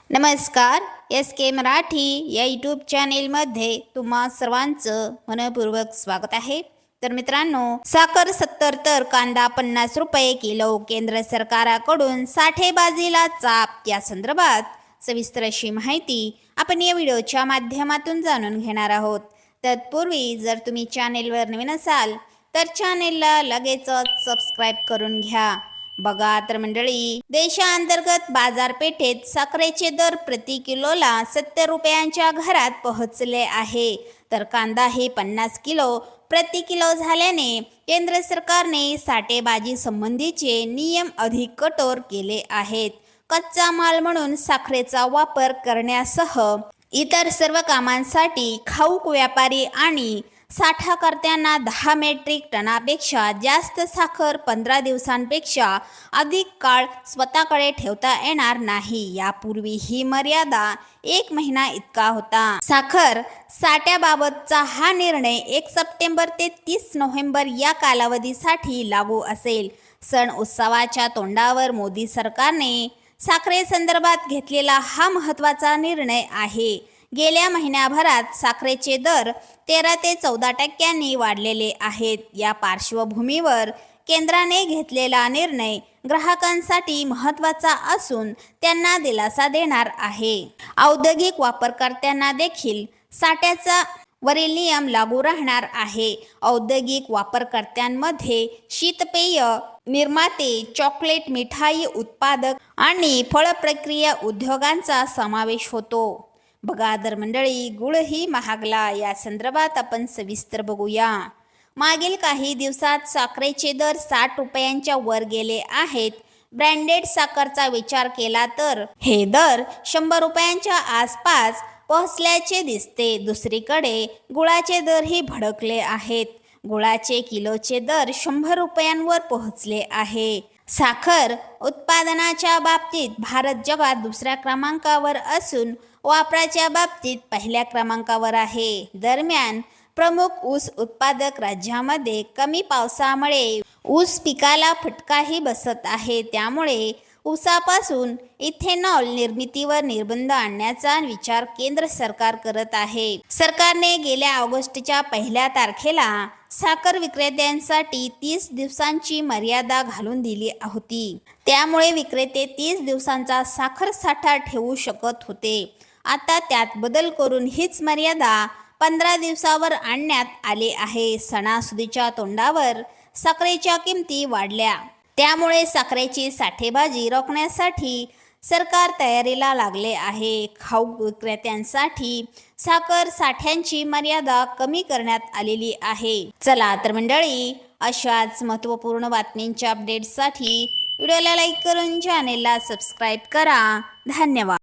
नमस्कार. SK मराठी या YouTube चॅनेलमध्ये तुम्हा सर्वांचं मनपूर्वक स्वागत आहे. तर मित्रांनो, साखर 70 तर कांदा 50 रुपये किलो. केंद्र सरकारकडून साठेबाजीला चाप. या संदर्भात सविस्तर अशी माहिती आपण या व्हिडिओच्या माध्यमातून जाणून घेणार आहोत. तत्पूर्वी जर तुम्ही चॅनेलवर नवीन असाल तर चॅनेलला लगेचच सबस्क्राईब करून घ्या. बघा तर मंडळी, देशांतर्गत बाजारपेठेत साखरेचे दर प्रति किलोला 70 रुपयांच्या घरात पोहोचले आहे. तर कांदा हे 50 किलो प्रति किलो झाल्याने केंद्र सरकारने साठेबाजी संबंधीचे नियम अधिक कठोर केले आहेत. कच्चा माल म्हणून साखरेचा वापर करण्यासह इतर सर्व कामांसाठी खाऊक व्यापारी आणि साठाकर्त्यांना 10 मेट्रिक टनापेक्षा जास्त साखर 15 दिवसांपेक्षा अधिक काळ स्वतःकडे ठेवता येणार नाही. यापूर्वी ही मर्यादा 1 महिना इतका होता. साखर साठ्याबाबतचा हा निर्णय 1 सप्टेंबर ते 30 नोव्हेंबर या कालावधीसाठी लागू असेल. सण उत्सवाच्या तोंडावर मोदी सरकारने साखरेसंदर्भात घेतलेला हा महत्त्वाचा निर्णय आहे. गेल्या महिन्याभरात साखरेचे दर 13 ते 14% वाढलेले आहेत. या पार्श्वभूमीवर केंद्राने घेतलेला निर्णय ग्राहकांसाठी महत्त्वाचा असून त्यांना दिलासा देणार आहे. औद्योगिक वापरकर्त्यांना देखील साठ्याचा वरील नियम लागू राहणार आहे. औद्योगिक वापरकर्त्यांमध्ये शीतपेय निर्माते, चॉकलेट, मिठाई उत्पादक आणि फळ प्रक्रिया उद्योगांचा समावेश होतो. बघा तर मंडळी, गुळही महागला. या संदर्भात आपण सविस्तर बघूया. मागील काही दिवसात साखरेचे दर 60 रुपयांच्या वर गेले आहेत. ब्रँडेड साखरचा विचार केला तर हे दर 100 रुपयांच्या आसपास पोहोचल्याचे दिसते. दुसरीकडे गुळाचे दरही भडकले आहेत. गुळाचे किलोचे दर 100 रुपयांवर पोहोचले आहे. साखर उत्पादनाच्या बाबतीत भारत जगात दुसऱ्या क्रमांकावर असून वापराच्या बाबतीत पहिल्या क्रमांकावर आहे. दरम्यान प्रमुख ऊस उत्पादक राज्यामध्ये कमी पावसामुळे ऊस पिकाला फटकाही बसत आहे. त्यामुळे ऊसापासून इथेनॉल निर्मितीवर निर्बंध आणण्याचा विचार केंद्र सरकार करत आहे. सरकारने गेल्या ऑगस्टच्या 1 तारखेला साखर विक्रेत्यांसाठी 30 दिवसांची मर्यादा घालून दिली होती. त्यामुळे विक्रेते 30 दिवसांचा साखर साठा ठेवू शकत होते. आता त्यात बदल करून हीच मर्यादा 15 दिवसावर आणण्यात आली आहे. सणासुदीच्या तोंडावर साखरेच्या किमती वाढल्या. त्यामुळे साखरेची साठेबाजी रोखण्यासाठी सरकार तयारीला लागले आहे. खाऊक विक्रेत्यांसाठी साखर साठ्यांची मर्यादा कमी करण्यात आलेली आहे. चला तर मंडळी, अशाच महत्त्वपूर्ण बातमींच्या अपडेट्ससाठी व्हिडिओला लाईक करून चॅनेलला सबस्क्राईब करा. धन्यवाद.